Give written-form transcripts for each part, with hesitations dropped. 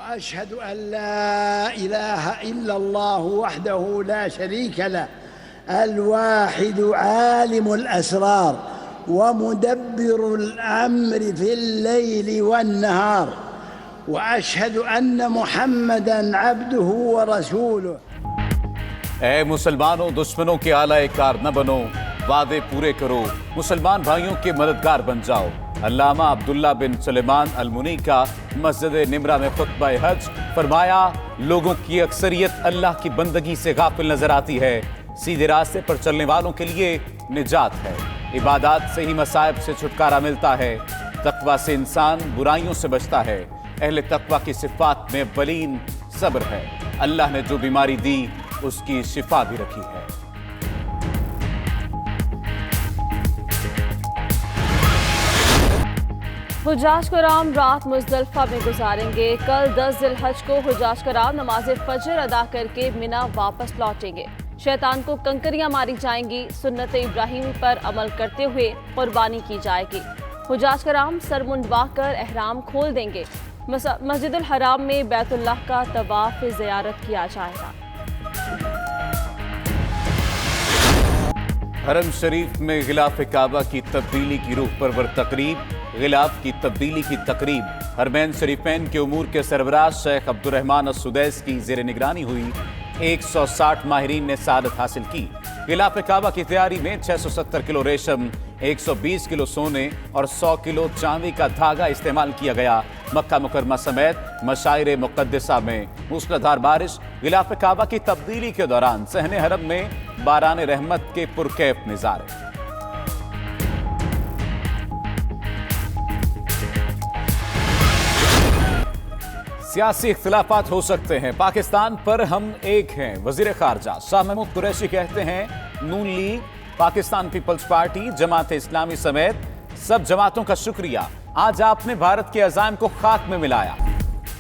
وأشهد أن لا إله إلا الله وحده لا شريك له الواحد عالم الأسرار ومدبر الأمر في الليل والنهار وأشهد أن محمدًا عبده ورسوله۔ اے مسلمانوں، دشمنوں کے آلائے کار نہ بنو، وعدے پورے کرو، مسلمان بھائیوں کے مددگار بن جاؤ۔ علامہ عبداللہ بن سلیمان المنی کا مسجد نمرہ میں خطبہ حج، فرمایا لوگوں کی اکثریت اللہ کی بندگی سے غافل نظر آتی ہے، سیدھے راستے پر چلنے والوں کے لیے نجات ہے، عبادات سے ہی مصائب سے چھٹکارا ملتا ہے، تقوی سے انسان برائیوں سے بچتا ہے، اہل تقوی کی صفات میں اولین صبر ہے، اللہ نے جو بیماری دی اس کی شفا بھی رکھی ہے۔ حجاج کرام رات مزدلفہ میں گزاریں گے۔ کل 10 ذی الحج کو حجاج کرام نماز فجر ادا کر کے منا واپس لوٹیں گے۔ شیطان کو کنکریاں ماری جائیں گی، سنت ابراہیمی پر عمل کرتے ہوئے قربانی کی جائے گی۔ حجاج کرام سر منڈوا کر احرام کھول دیں گے۔ مسجد الحرام میں بیت اللہ کا طواف زیارت کیا جائے گا۔ حرم شریف میں غلاف کعبہ کی تبدیلی کی روح پرور تقریب، غلاف کی تبدیلی کی تقریب حرمین شریفین کے امور کے سربراہ شیخ عبدالرحمن السدیس کی زیر نگرانی ہوئی۔ 160 ماہرین نے سعادت حاصل کی۔ غلاف کعبہ کی تیاری میں 670 کلو ریشم، 120 کلو سونے اور 100 کلو چاندی کا دھاگا استعمال کیا گیا۔ مکہ مکرمہ سمیت مشاعر مقدسہ میں موسلادھار بارش، غلاف کعبہ کی تبدیلی کے دوران صحن حرم میں باران رحمت کے پرکیف نظارے۔ سیاسی اختلافات ہو سکتے ہیں، پاکستان پر ہم ایک ہیں، وزیر خارجہ شاہ محمود قریشی کہتے ہیں نون league, Pakistan Peoples party, Jamaat Islami سمیت سب جماعتوں کا شکریہ، آج آپ نے بھارت کے عزائم کو خاک میں ملایا۔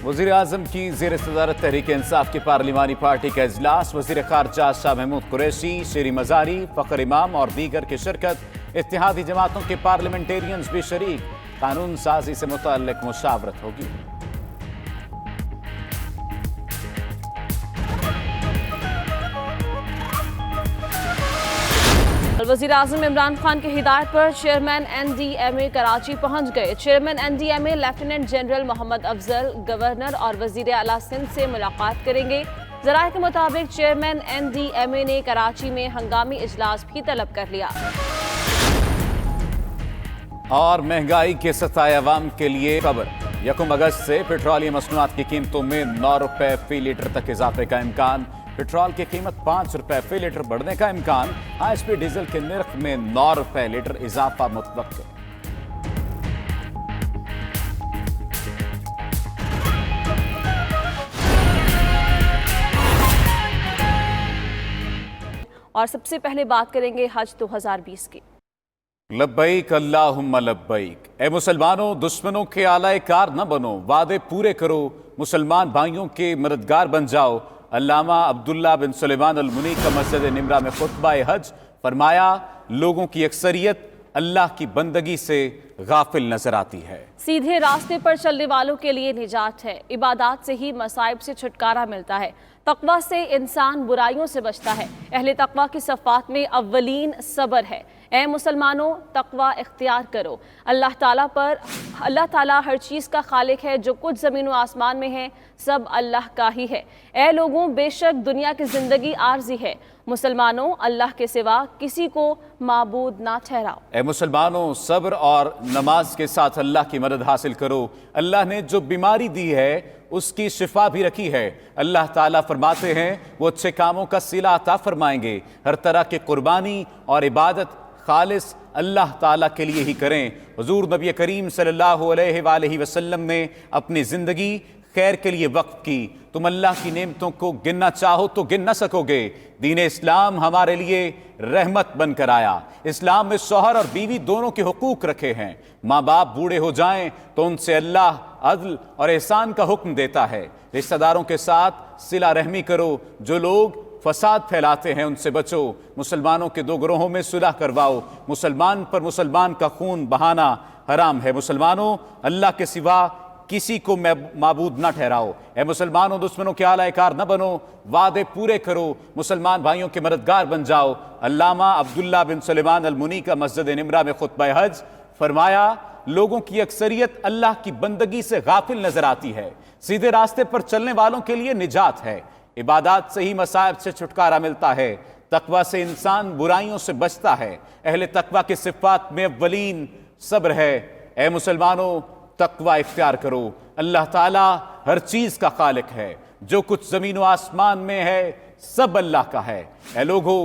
وزیر اعظم کی زیر صدارت تحریک انصاف کی پارلیمانی پارٹی کا اجلاس، وزیر خارجہ شاہ محمود قریشی، شیری مزاری، فخر امام اور دیگر کی شرکت، اتحادی جماعتوں کے پارلیمنٹیرینز بھی شریک، قانون سازی سے متعلق مشاورت ہوگی۔ وزیر اعظم عمران خان کی ہدایت پر chairman N D M A Karachi پہنچ گئے۔ Chairman N D M A lieutenant general Muhammad Afzal governor اور وزیر اعلیٰ سندھ سے ملاقات کریں گے۔ ذرائع کے مطابق چیئرمین این ڈی ایم اے نے کراچی میں ہنگامی اجلاس بھی طلب کر لیا۔ اور مہنگائی کے ستائے عوام کے لیے خبر، 1 اگست سے پیٹرولیم مصنوعات کی قیمتوں میں 9 روپے فی لیٹر تک اضافے کا امکان، پیٹرول کی قیمت 5 روپے فی لیٹر بڑھنے کا امکان، ایچ پی ڈیزل کے نرخ میں 9 روپے لیٹر اضافہ متوقع۔ اور سب سے پہلے بات کریں گے حج 2020 کی۔ لبیک اللہم لبیک، اے مسلمانوں، دشمنوں کے آلائے کار نہ بنو، وعدے پورے کرو، مسلمان بھائیوں کے مددگار بن جاؤ۔ علامہ عبداللہ بن سلیمان المنی کا مسجد نمرہ میں خطبہ حج، فرمایا لوگوں کی اکثریت اللہ کی بندگی سے غافل نظر آتی ہے، سیدھے راستے پر چلنے والوں کے لیے نجات ہے، عبادات سے ہی مصائب سے چھٹکارا ملتا ہے، تقوی سے انسان برائیوں سے بچتا ہے، اہل تقوی کی صفات میں اولین صبر ہے۔ اے مسلمانوں، تقوی اختیار کرو، اللہ تعالیٰ ہر چیز کا خالق ہے، جو کچھ زمین و آسمان میں ہے سب اللہ کا ہی ہے۔ اے لوگوں، بے شک دنیا کی زندگی عارضی ہے، مسلمانوں اللہ کے سوا کسی کو معبود نہ ٹھہراؤ۔ اے مسلمانوں، صبر اور نماز کے ساتھ اللہ کی مدد حاصل کرو، اللہ نے جو بیماری دی ہے اس کی شفا بھی رکھی ہے، اللہ تعالیٰ فرماتے ہیں وہ اچھے کاموں کا صلہ عطا فرمائیں گے، ہر طرح کی قربانی اور عبادت خالص اللہ تعالیٰ کے لیے ہی کریں۔ حضور نبی کریم صلی اللہ علیہ وآلہ وسلم نے اپنی زندگی خیر کے لیے وقف کی، تم اللہ کی نعمتوں کو گننا چاہو تو گن نہ سکو گے۔ دین اسلام ہمارے لیے رحمت بن کر آیا، اسلام میں شوہر اور بیوی دونوں کے حقوق رکھے ہیں، ماں باپ بوڑھے ہو جائیں تو ان سے اللہ عدل اور احسان کا حکم دیتا ہے، رشتہ داروں کے ساتھ صلہ رحمی کرو، جو لوگ فساد پھیلاتے ہیں ان سے بچو، مسلمانوں کے 2 گروہوں میں صلح کرواؤ، مسلمان پر مسلمان کا خون بہانا حرام ہے، مسلمانوں اللہ کے سوا किसी को माबूद न ठहराओ। ए मुसलमानों, दुश्मनों के आला कार न बनो, वादे पूरे करो, मुसलमान भाइयों के मददगार बन जाओ। अल्लामा अब्दुल्ला बिन सुलेमान अल-मुनी का मस्जिद निमरा में खुतबा हज फरमाया, लोगों की अक्सरियत अल्लाह की बंदगी से गाफिल नजर आती है। सीधे रास्ते पर चलने वालों के लिए निजात है। इबादत से ही मसाइब से छुटकारा मिलता है। तकवा से इंसान बुराइयों से बचता है। अहले तकवा के सिफात में अव्वलीन सब्र है। ए मुसलमानों, तकवा इख्तियार करो। अल्लाह ताला हर चीज का खालिक है। जो कुछ जमीन व आसमान में है सब अल्लाह का है। ए लोगो,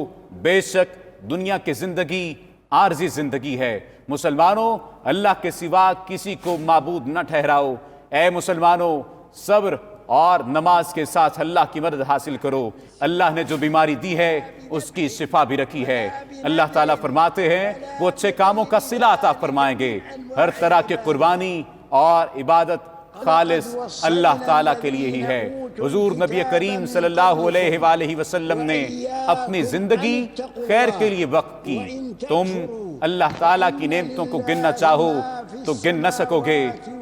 बेशक दुनिया की जिंदगी आरजी जिंदगी है। मुसलमानों, अल्लाह के सिवा किसी को माबूद न ठहराओ। ए मुसलमानों, सब्र और नमाज के साथ अल्लाह की मदद हासिल करो। अल्लाह ने जो बीमारी दी है उसकी शिफा भी रखी है। अल्लाह ताला फरमाते हैं वो अच्छे कामों का सिला अता फरमाएंगे। हर तरह के कुर्बानी और इबादत खालिस अल्लाह ताला के लिए ही है। हुजूर नबी करीम सल्लल्लाहु अलैहि वसल्लम ने अपनी जिंदगी खैर के लिए वक्त की। तुम अल्लाह ताला की नेमतों को गिनना चाहो तो गिन न सकोगे।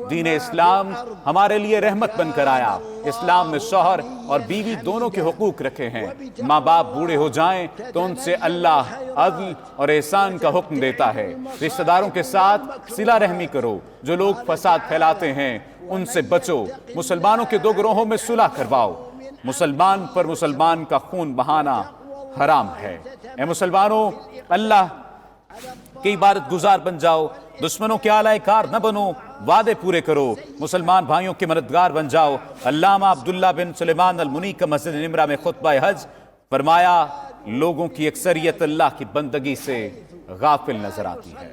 दीन इस्लाम हमारे लिए रहमत बनकर आया। इस्लाम में शौहर और बीवी दोनों के हुकूक रखे हैं। माँ बाप बूढ़े हो जाएं तो उनसे अल्लाह अदल और एहसान का हुक्म देता है। रिश्तेदारों के साथ सिला रहमी करो। जो लोग फसाद फैलाते हैं उनसे बचो। मुसलमानों के दो ग्रोहों में सुलह करवाओ। मुसलमान पर मुसलमान का खून बहाना हराम है। ए मुसलमानों, अल्लाह की इबादत गुजार बन जाओ। दुश्मनों के आला कार न बनो, वादे पूरे करो, मुसलमान भाइयों के मददगार बन जाओ। अल्लामा अब्दुल्ला बिन सुलेमान अल-मुनी का मस्जिद निमरा में खुतबा हज फरमाया, लोगों की अक्सरियत अल्लाह की बंदगी से गाफिल नजर आती है।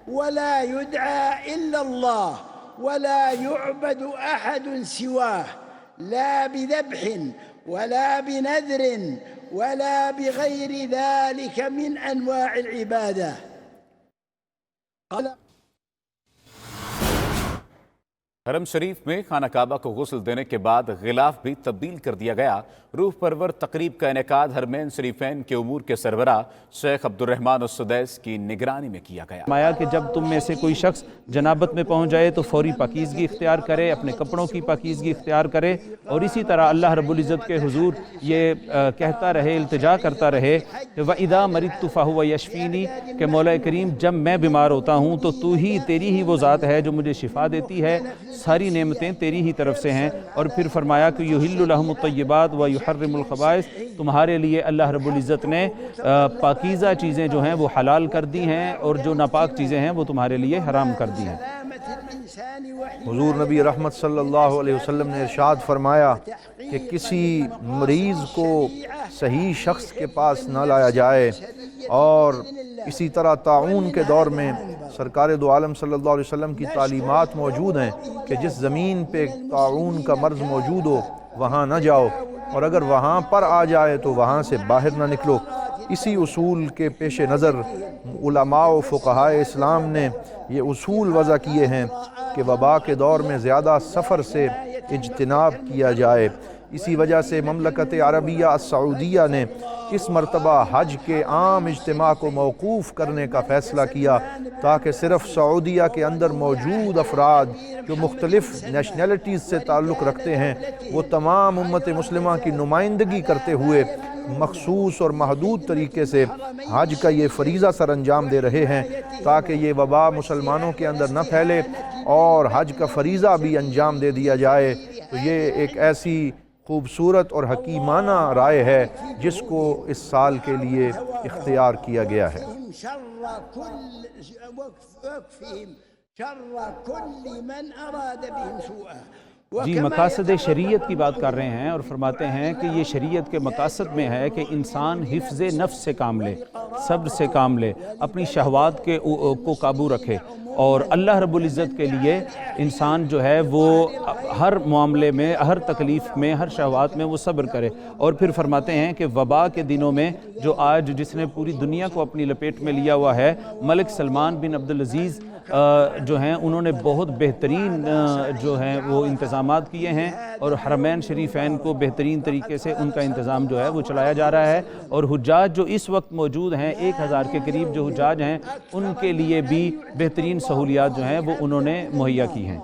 वला युदआ इल्ला अल्लाह वला युअबद अहद सिवाह ला बिदब्हिन वला बिनदरिन वला बिगैरि ज़ालिक मिन अनवाइल इबादा। हरम शरीफ में खाना काबा को गुस्ल देने के बाद गिलाफ भी तब्दील कर दिया गया। रूह परवर तकरीब का इनेकाद हरमैन शरीफैन के उमूर के सरबरा शेख अब्दुर्रहमान उस-सुदैस की निगरानी में किया गया। माया कि जब तुम में से कोई शख्स जनाबत में पहुंच जाए तो फौरी पाकीज़गी इख्तियार करे, अपने कपड़ों की पाकीज़गी इख्तियार करे और इसी तरह अल्लाह रब्बुल इज़्ज़त के हुजूर ये कहता रहे, इल्तिजा करता रहे कि व इदा मरिदतु फहुव यशफीनी, कि मौला करीम जब मैं बीमार होता हूँ तो तू ही, तेरी ही वो ज़ात है जो मुझे शिफा देती है, सारी नेमतें तेरी ही तरफ से हैं। और फिर फरमाया कि युहिल्लु लहुमुत तय्यबात व युहर्रिमुल खबाइस, तुम्हारे लिए अल्लाह रब्बुल इज़्ज़त ने पाकीज़ा चीज़ें जो हैं वो हलाल कर दी हैं और जो नापाक चीज़ें हैं वो तुम्हारे लिए हराम कर दी हैं। हुजूर नबी रहमत सल्लल्लाहु अलैहि वसल्लम ने इरशाद फरमाया कि किसी मरीज़ को सही शख्स के पास न लाया जाए। और इसी तरह ताऊन के दौर में सरकार दो आलम सल्लल्लाहु अलैहि वसल्लम की तालीमात मौजूद हैं कि जिस ज़मीन पे ताऊन का मर्ज़ मौजूद हो वहाँ न जाओ, और अगर वहाँ पर आ जाए तो वहाँ से बाहर ना निकलो। इसी उसूल के पेश नज़र उलमा व फ़ुक़हा इस्लाम ने ये उसूल वज़ा किए हैं कि वबा के दौर में ज़्यादा सफ़र से इज्तिनाब किया जाए। इसी वजह से ममलकत अरबिया सऊदिया ने इस मरतबा हज के आम इज्तिमा को मौकूफ़ करने का फ़ैसला किया ताकि सिर्फ़ सऊदिया के अंदर मौजूद अफराद जो मुख्तलिफ़ नेशनलिटीज़ से ताल्लुक़ रखते हैं वो तमाम उम्मत मुस्लिमा की नुमाइंदगी करते हुए मखसूस और महदूद तरीके से हज का ये फ़रीज़ा सर अंजाम दे रहे हैं ताकि ये वबा मुसलमानों के अंदर न फैले और हज का फ़रीज़ा भी अंजाम दे दिया जाए। तो ये एक ऐसी खूबसूरत और हकीमाना राय है जिसको इस साल के लिए इख्तियार किया गया है। जी, मकासद शरीयत की बात कर रहे हैं और फरमाते हैं कि ये शरीयत के मकासद में है कि इंसान हिफ्ज़ नफ्स से काम ले, सब्र से काम ले, अपनी शहवात को काबू रखे और अल्लाह रब्बुल इज़्ज़त के लिए इंसान जो है वो हर मामले में, हर तकलीफ़ में, हर शहवात में वो सब्र करे। और फिर फरमाते हैं कि वबा के दिनों में जो आज जिसने पूरी दुनिया को अपनी लपेट में लिया हुआ है, मलिक सलमान बिन अब्दुल अज़ीज़ जो हैं उन्होंने बहुत बेहतरीन जो हैं वो इंतज़ामात किए हैं और हरमैन शरीफैन को बेहतरीन तरीके से उनका इंतज़ाम जो है वो चलाया जा रहा है। और हुज्जाज जो इस वक्त मौजूद हैं 1000 के करीब जो हुज्जाज हैं उनके लिए भी बेहतरीन سہولیات جو ہیں وہ انہوں نے مہیا کی ہیں۔